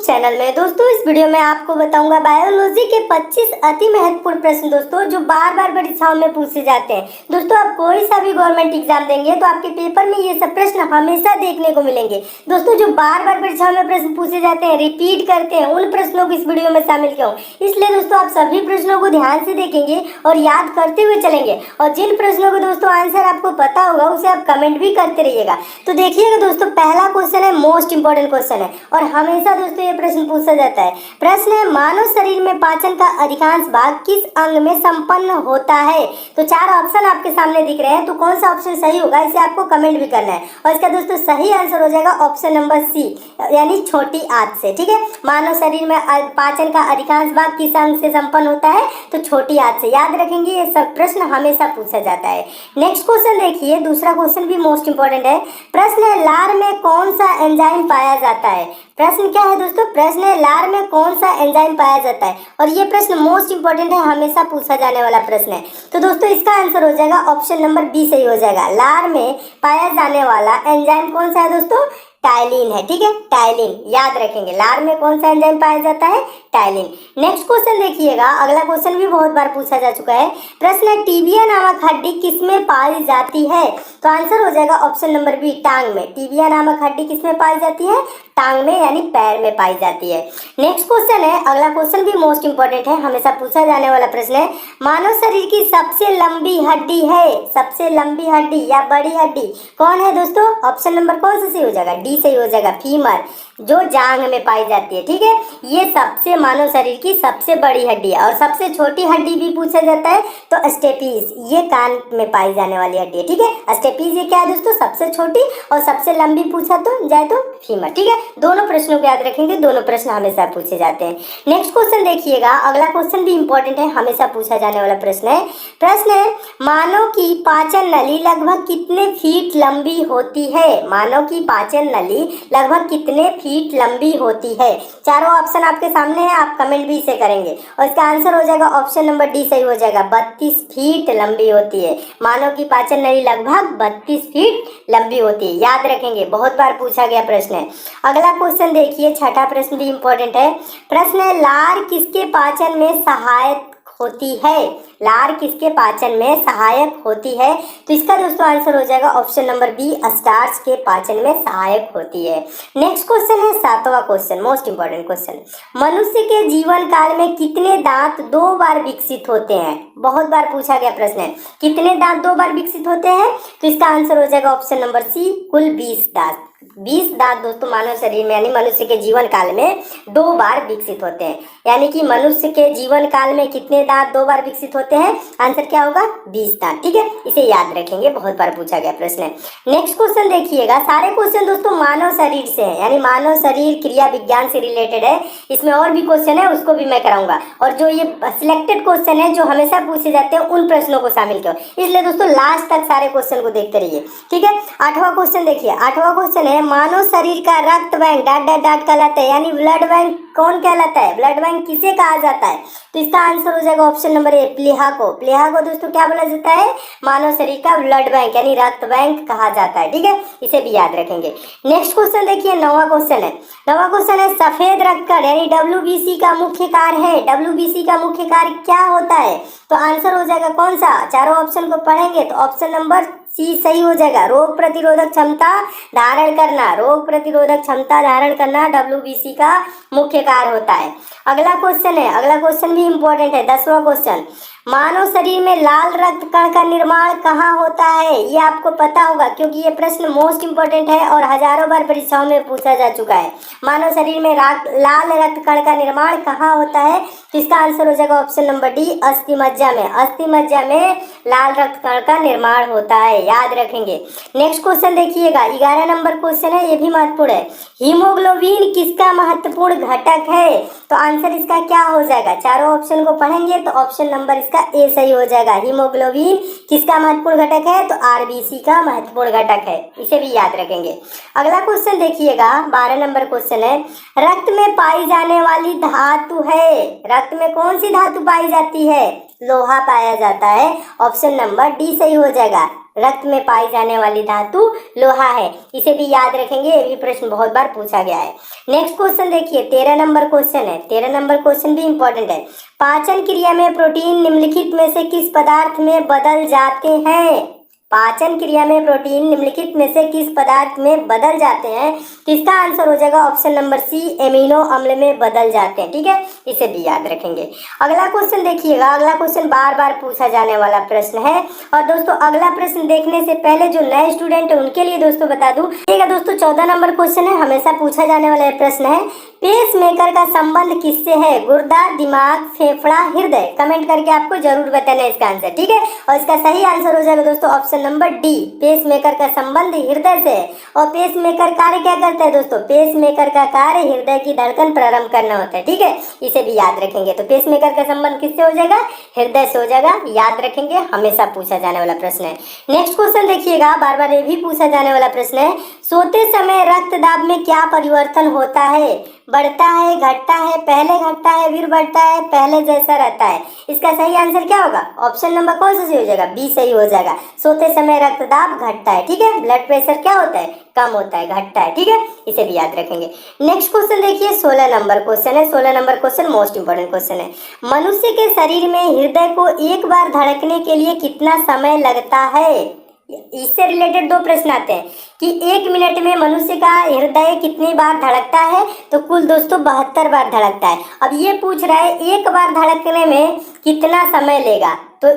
Channel में। दोस्तों इस वीडियो में आपको बताऊंगा बायोलॉजी के 25 अति महत्वपूर्ण प्रश्न दोस्तों जो बार बार परीक्षाओं में पूछे जाते हैं। दोस्तों आप कोई सा भी गवर्नमेंट एग्जाम देंगे तो आपके पेपर में ये सब प्रश्न हमेशा देखने को मिलेंगे। दोस्तों जो बार बार परीक्षाओं में प्रश्न पूछे जाते हैं, रिपीट करते हैं, उन प्रश्नों को इस वीडियो में शामिल किया हूँ। इसलिए दोस्तों आप सभी प्रश्नों को ध्यान से देखेंगे और याद करते हुए चलेंगे। और जिन प्रश्नों को दोस्तों आंसर आपको पता होगा उसे आप कमेंट भी करते रहिएगा। तो देखिएगा दोस्तों, पहला क्वेश्चन है, मोस्ट इंपॉर्टेंट क्वेश्चन है और हमेशा दोस्तों ये प्रश्न पूछा जाता है। प्रश्न है, मानव शरीर में पाचन का अधिकांश भाग किस अंग में संपन्न होता है? तो चार ऑप्शन आपके सामने दिख रहे हैं, तो कौन सा ऑप्शन सही होगा इसे आपको कमेंट भी करना है। और इसका दोस्तों सही आंसर हो जाएगा ऑप्शन नंबर सी, यानी छोटी आंत से। ठीक है, मानव शरीर में पाचन का अधिकांश भाग किस अंग से संपन्न होता है? तो छोटी आंत से। याद रखेंगे, ये सब प्रश्न हमेशा पूछा जाता है। नेक्स्ट क्वेश्चन देखिए, दूसरा क्वेश्चन भी मोस्ट इंपॉर्टेंट है। प्रश्न है, लार में कौन सा एंजाइम पाया जाता है? प्रश्न क्या है दोस्तों? प्रश्न है, लार में कौन सा एंजाइम पाया जाता है? और ये प्रश्न मोस्ट इंपॉर्टेंट है, हमेशा पूछा जाने वाला प्रश्न है। तो दोस्तों इसका आंसर हो जाएगा ऑप्शन नंबर बी सही हो जाएगा। लार में पाया जाने वाला एंजाइम कौन सा है दोस्तों? टाइलिन है। ठीक है, टाइलिन याद रखेंगे। लार में कौन सा एंजाइम पाया जाता है? टाइलिन। नेक्स्ट क्वेश्चन देखिएगा, अगला क्वेश्चन भी बहुत बार पूछा जा चुका है। प्रश्न है, टीबिया नामक हड्डी किसमें पाई जाती है? तो आंसर हो जाएगा ऑप्शन नंबर बी, टांग में। टीबिया नामक हड्डी किसमें पाई जाती है? टांग में, यानी पैर में पाई जाती है। नेक्स्ट क्वेश्चन है, अगला क्वेश्चन भी मोस्ट इंपॉर्टेंट है, हमेशा पूछा जाने वाला प्रश्न है। मानव शरीर की सबसे लंबी हड्डी है, सबसे लंबी हड्डी या बड़ी हड्डी कौन है दोस्तों? ऑप्शन नंबर कौन सा सही हो जाएगा? डी सही हो जाएगा, फीमर, जो जांघ में पाई जाती है। ठीक है, ये सबसे मानव शरीर की सबसे बड़ी हड्डी है। और सबसे छोटी हड्डी भी पूछा जाता है तो स्टेपीज, ये कान में पाई जाने वाली हड्डी है। ठीक है, स्टेपीज ये क्या है दोस्तों? सबसे छोटी। और सबसे लंबी पूछा तो जाए तो फीमर। ठीक है, दोनों प्रश्नों को याद रखेंगे, दोनों प्रश्न हमेशा पूछे जाते हैं। नेक्स्ट क्वेश्चन देखिएगा, अगला क्वेश्चन भी इंपॉर्टेंट है, हमेशा पूछा जाने वाला प्रश्न है। प्रश्न है, मानव की पाचन नली लगभग कितने फीट लंबी होती है? मानव की पाचन नली लगभग कितने फीट लंबी होती है? चारों ऑप्शन आपके सामने है, आप कमेंट भी इसे करेंगे। और इसका आंसर हो जाएगा ऑप्शन नंबर डी सही हो जाएगा, 32 फीट लंबी होती है। मानव की पाचन नली लगभग 32 फीट लंबी होती है। याद रखेंगे, बहुत बार पूछा गया प्रश्न है। अगला क्वेश्चन देखिए, छठा प्रश्न भी इंपॉर्टेंट है। प्रश्न है, लार किसके पाचन में सहायक होती है? लार किसके पाचन में सहायक होती है? तो इसका दोस्तों आंसर हो जाएगा ऑप्शन नंबर बी, स्टार्च के पाचन में सहायक होती है। नेक्स्ट क्वेश्चन है, सातवां क्वेश्चन, मोस्ट इंपॉर्टेंट क्वेश्चन। मनुष्य के जीवन काल में कितने दांत 2 बार विकसित होते हैं? बहुत बार पूछा गया प्रश्न है, कितने दांत 2 बार विकसित होते हैं? तो इसका आंसर हो जाएगा ऑप्शन नंबर सी, कुल 20 दांत। 20 दांत दोस्तों मानव शरीर में, यानी मनुष्य के जीवन काल में 2 बार विकसित होते हैं। यानी कि मनुष्य के जीवन काल में कितने दांत 2 बार विकसित होते हैं? आंसर क्या होगा? 20 दांत। ठीक है, इसे याद रखेंगे, बहुत बार पूछा गया प्रश्न है। नेक्स्ट क्वेश्चन देखिएगा, सारे क्वेश्चन दोस्तों मानव शरीर से है, यानी मानव शरीर क्रिया विज्ञान से रिलेटेड है। इसमें और भी क्वेश्चन है, उसको भी मैं कराऊंगा। और जो ये सिलेक्टेड क्वेश्चन है जो हमेशा पूछे जाते हैं, उन प्रश्नों को शामिल करो। इसलिए दोस्तों लास्ट तक सारे क्वेश्चन को देखते रहिए। ठीक है, 8वां क्वेश्चन देखिए। 8वां क्वेश्चन है, मानव शरीर का रक्त बैंक डॉट डॉट डॉट कहलाता है, यानी ब्लड बैंक कौन कहलाता है? ब्लड बैंक किसे कहा जाता है? तो इसका आंसर हो जाएगा ऑप्शन नंबर ए, प्लीहा को। प्लीहा को दोस्तों क्या बोला जाता है? मानव शरीर का ब्लड बैंक यानी रक्त बैंक कहा जाता है। ठीक है, इसे भी याद रखेंगे। नेक्स्ट क्वेश्चन देखिए, 9वां क्वेश्चन है। 9वां क्वेश्चन है, सफेद रक्तकण यानी WBC का मुख्य कार्य है। WBC का मुख्य कार्य क्या होता है? तो आंसर हो जाएगा कौन सा? चारों ऑप्शन को पढ़ेंगे तो ऑप्शन नंबर सी सही हो जाएगा, रोग प्रतिरोधक क्षमता धारण करना। रोग प्रतिरोधक क्षमता धारण करना WBC का मुख्य कार्य होता है। अगला क्वेश्चन है, अगला क्वेश्चन भी इंपॉर्टेंट है, 10वां क्वेश्चन। मानव शरीर में लाल रक्त कण का निर्माण कहाँ होता है? ये आपको पता होगा क्योंकि ये प्रश्न मोस्ट इंपॉर्टेंट है और हजारों बार परीक्षाओं में पूछा जा चुका है। मानव शरीर में लाल रक्त कण का निर्माण कहाँ होता है? तो इसका आंसर हो जाएगा ऑप्शन नंबर डी, अस्थि मज्जा में। अस्थि मज्जा में लाल रक्त कण का निर्माण होता है, याद रखेंगे। नेक्स्ट क्वेश्चन देखिएगा, 11 नंबर क्वेश्चन है, ये भी महत्वपूर्ण है। हीमोग्लोबिन किसका महत्वपूर्ण घटक है? तो आंसर इसका क्या हो जाएगा? चारों ऑप्शन को पढ़ेंगे तो ऑप्शन नंबर इसका ए सही हो जाएगा। हीमोग्लोबिन किसका महत्वपूर्ण घटक है? तो RBC का महत्वपूर्ण घटक है, इसे भी याद रखेंगे। अगला क्वेश्चन देखिएगा, 12 नंबर क्वेश्चन है, रक्त में पाई जाने वाली धातु है। रक्त में कौन सी धातु पाई जाती है? लोहा पाया जाता है, ऑप्शन नंबर डी सही हो जाएगा। रक्त में पाई जाने वाली धातु लोहा है। इसे भी याद रखेंगे, ये भी प्रश्न बहुत बार पूछा गया है। नेक्स्ट क्वेश्चन देखिए, 13 नंबर क्वेश्चन है। 13 नंबर क्वेश्चन भी इंपॉर्टेंट है। पाचन क्रिया में प्रोटीन निम्नलिखित में से किस पदार्थ में बदल जाते हैं? पाचन क्रिया में प्रोटीन निम्नलिखित में से किस पदार्थ में बदल जाते हैं? तो इसका आंसर हो जाएगा ऑप्शन नंबर सी, एमिनो अम्ल में बदल जाते हैं। ठीक है, इसे भी याद रखेंगे। अगला क्वेश्चन देखिएगा, अगला क्वेश्चन बार बार पूछा जाने वाला प्रश्न है। और दोस्तों अगला प्रश्न देखने से पहले जो नए स्टूडेंट है उनके लिए दोस्तों बता दूं, ठीक है दोस्तों, 14 नंबर क्वेश्चन है, हमेशा पूछा जाने वाला प्रश्न है। पेस मेकर का संबंध किससे है? गुर्दा, दिमाग, फेफड़ा, हृदय। कमेंट करके आपको जरूर बताना है इसका आंसर। ठीक है, और इसका सही आंसर हो जाएगा दोस्तों option number D, pacemaker का संबंध हृदय से है। और पेस मेकर कार्य क्या करता है दोस्तों? पेस मेकर का कार्य हृदय की धड़कन प्रारंभ करना होता है। ठीक है, इसे भी याद रखेंगे। तो पेस मेकर का संबंध किससे हो जाएगा? हृदय से हो जाएगा, याद रखेंगे, हमेशा पूछा जाने वाला प्रश्न है। नेक्स्ट क्वेश्चन देखिएगा, बार बार ये भी पूछा जाने वाला प्रश्न है। सोते समय रक्त दाब में क्या परिवर्तन होता है? बढ़ता है, घटता है, पहले घटता है फिर बढ़ता है, पहले जैसा रहता है? इसका सही आंसर क्या होगा? ऑप्शन नंबर कौन सा सही हो जाएगा? बी सही हो जाएगा। सोते समय रक्तदाब घटता है। ठीक है, ब्लड प्रेशर क्या होता है? कम होता है, घटता है। ठीक है, इसे भी याद रखेंगे। नेक्स्ट क्वेश्चन देखिए, 16 नंबर क्वेश्चन है। 16 number question most important question है। मनुष्य के शरीर में हृदय को एक बार धड़कने के लिए कितना समय लगता है? इससे रिलेटेड दो प्रश्न आते हैं कि 1 मिनट में मनुष्य का हृदय कितनी बार धड़कता है? तो कुल दोस्तों 72 बार धड़कता है। अब ये पूछ रहा है एक बार धड़कने में कितना समय लेगा। तो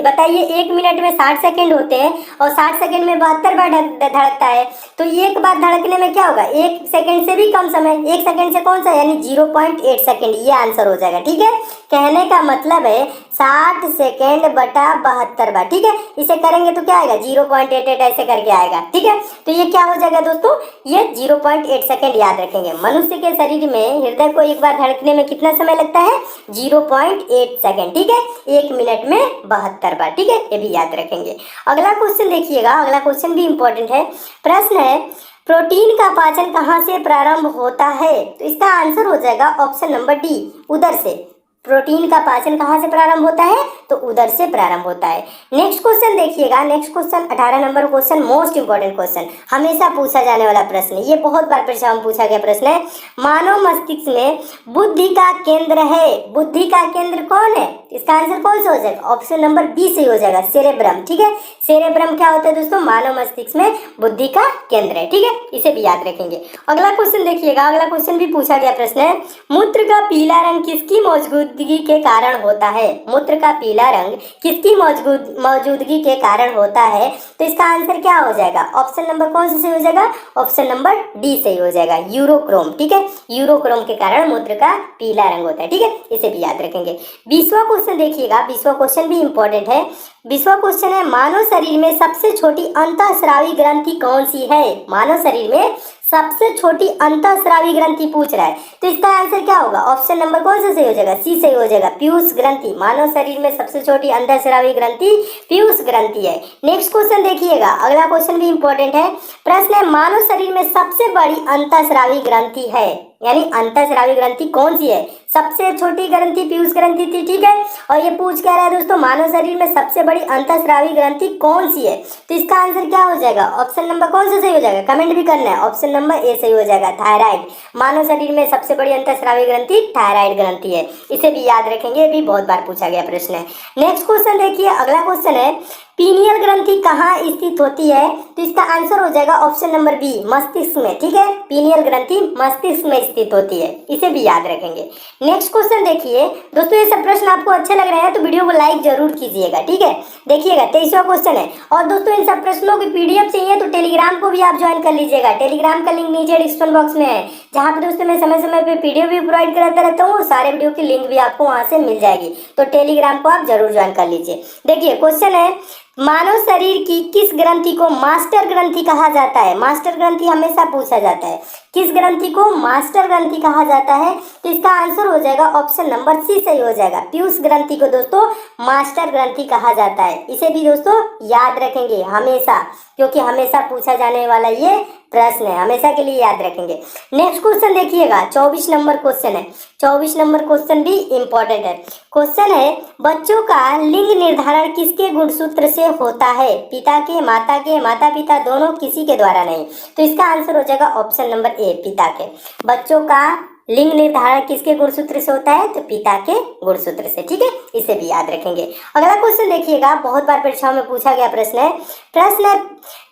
बताइए, 1 मिनट में 60 सेकंड होते हैं और 60 सेकंड में 72 बार धड़कता है। तो एक बार धड़कने में क्या होगा? 1 सेकंड से भी कम समय, 1 सेकंड से कौन सा, यानी 0.8 सेकंड, ये आंसर हो जाएगा। ठीक है, कहने का मतलब है 60 सेकेंड बटा 72 बार। ठीक है, इसे करेंगे तो क्या आएगा? 0.88 ऐसे करके आएगा। ठीक है, तो ये क्या हो जाएगा दोस्तों? ये 0.8 सेकेंड याद रखेंगे। मनुष्य के शरीर में हृदय को एक बार धड़कने में कितना समय लगता है? 0.8 सेकेंड। ठीक है, 1 मिनट में 72 बार। ठीक है, ये भी याद रखेंगे। अगला क्वेश्चन देखिएगा, अगला क्वेश्चन भी इंपॉर्टेंट है। प्रश्न है, प्रोटीन का पाचन कहाँ से प्रारंभ होता है? तो इसका आंसर हो जाएगा ऑप्शन नंबर डी, उदर से। प्रोटीन का पाचन कहाँ से प्रारंभ होता है? तो उदर से प्रारंभ होता है। नेक्स्ट क्वेश्चन देखिएगा, next question 18 number question, most important question, हमेशा पूछा जाने वाला प्रश्न, ये बहुत बार परीक्षा में पूछा गया प्रश्न है। मानव मस्तिष्क में बुद्धि का केंद्र है। बुद्धि का केंद्र कौन है? इसका आंसर कौन सा हो जाएगा? ऑप्शन नंबर बी सही हो जाएगा, सेरेब्रम। ठीक है, सेरेब्रम क्या होता है दोस्तों? मानव मस्तिष्क में बुद्धि का केंद्र है। ठीक है, इसे भी याद रखेंगे। अगला क्वेश्चन देखिएगा, अगला क्वेश्चन भी पूछा गया प्रश्न है। मूत्र का पीला रंग किसकी मौजूदगी के कारण होता है? मूत्र का पीला रंग किसकी मौजूदगी के कारण होता है? तो इसका आंसर क्या हो जाएगा? ऑप्शन नंबर कौन सा सही हो जाएगा? ऑप्शन नंबर डी सही हो जाएगा, यूरोक्रोम। ठीक है, यूरोक्रोम के कारण मूत्र का पीला रंग होता है। ठीक है, इसे भी याद रखेंगे। 20वां क्वेश्चन देखिएगा, 20वां क्वेश्चन भी इंपॉर्टेंट है। 20वां क्वेश्चन है, मानव शरीर में सबसे छोटी अंतःस्रावी ग्रंथि कौन सी है? मानव शरीर में सबसे छोटी अंतःस्रावी ग्रंथि पूछ रहा है, तो इसका आंसर क्या होगा? ऑप्शन नंबर कौन सा सही हो जाएगा? सी सही हो जाएगा, पीयूष ग्रंथि। मानव शरीर में सबसे छोटी अंतःस्रावी ग्रंथि पीयूष ग्रंथि है। नेक्स्ट क्वेश्चन देखिएगा, अगला क्वेश्चन भी इंपॉर्टेंट है। प्रश्न है, मानव शरीर में सबसे बड़ी अंतःस्रावी ग्रंथि है, यानी अंतःस्रावी ग्रंथि कौन सी है? सबसे छोटी ग्रंथि पीयूष ग्रंथि थी। ठीक है, और ये पूछ क्या रहा है दोस्तों? मानव शरीर में सबसे बड़ी अंतःस्रावी ग्रंथि कौन सी है? तो इसका आंसर क्या हो जाएगा? ऑप्शन नंबर कौन सा सही हो जाएगा? कमेंट भी करना है। ऑप्शन नंबर ए सही हो जाएगा, थायराइड। मानव शरीर में सबसे बड़ी अंतःस्रावी ग्रंथि थायराइड ग्रंथि है। इसे भी याद रखेंगे, ये भी बहुत बार पूछा गया प्रश्न है। नेक्स्ट क्वेश्चन देखिए, अगला क्वेश्चन है, पीनियल ग्रंथि कहाँ स्थित होती है? तो इसका आंसर हो जाएगा ऑप्शन नंबर बी, मस्तिष्क में। ठीक है, पीनियल ग्रंथि मस्तिष्क में स्थित होती है, इसे भी याद रखेंगे। नेक्स्ट क्वेश्चन देखिए दोस्तों, ये सब प्रश्न आपको अच्छे लग रहे हैं तो वीडियो को लाइक जरूर कीजिएगा। ठीक है, देखिएगा 23वां क्वेश्चन है। और दोस्तों इन सब प्रश्नों की पीडीएफ चाहिए तो टेलीग्राम को भी आप ज्वाइन कर लीजिएगा। टेलीग्राम का लिंक नीचे डिस्क्रिप्शन बॉक्स में है, जहाँ पे दोस्तों मैं समय समय पे पीडीएफ भी प्रोवाइड कराता रहता हूँ और सारे वीडियो की लिंक भी आपको वहाँ से मिल जाएगी, तो टेलीग्राम को आप जरूर ज्वाइन कर लीजिए। देखिए क्वेश्चन है, मानव शरीर की किस ग्रंथि को मास्टर ग्रंथि कहा जाता है? मास्टर ग्रंथि हमेशा पूछा जाता है, किस ग्रंथि को मास्टर ग्रंथि कहा जाता है? तो इसका आंसर हो जाएगा ऑप्शन नंबर सी सही हो जाएगा, पीयूष ग्रंथि को दोस्तों मास्टर ग्रंथि कहा जाता है। इसे भी दोस्तों याद रखेंगे हमेशा, क्योंकि हमेशा पूछा जाने वाला ये प्रश्न है, हमेशा के लिए याद रखेंगे। नेक्स्ट क्वेश्चन देखिएगा, 24 नंबर क्वेश्चन है। 24 नंबर क्वेश्चन भी इंपॉर्टेंट है। क्वेश्चन है, बच्चों का लिंग निर्धारण किसके गुणसूत्र से होता है? पिता के, माता पिता दोनों, किसी के द्वारा नहीं। तो इसका आंसर हो जाएगा ऑप्शन नंबर ए, पिता के। बच्चों का लिंग निर्धारण किसके गुणसूत्र से होता है? तो पिता के गुणसूत्र से, ठीक है, इसे भी याद रखेंगे। अगला क्वेश्चन देखिएगा, बहुत बार परीक्षाओं में पूछा गया प्रश्न है।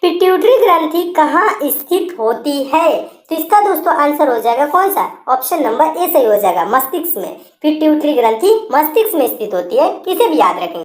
पिट्यूटरी ग्रंथि कहाँ स्थित होती है? तो इसका दोस्तों आंसर हो जाएगा कौन सा? ऑप्शन नंबर ए सही हो जाएगा, मस्तिष्क में। पिट्यूटरी ग्रंथि मस्तिष्क में स्थित होती है, इसे भी याद रखेंगे।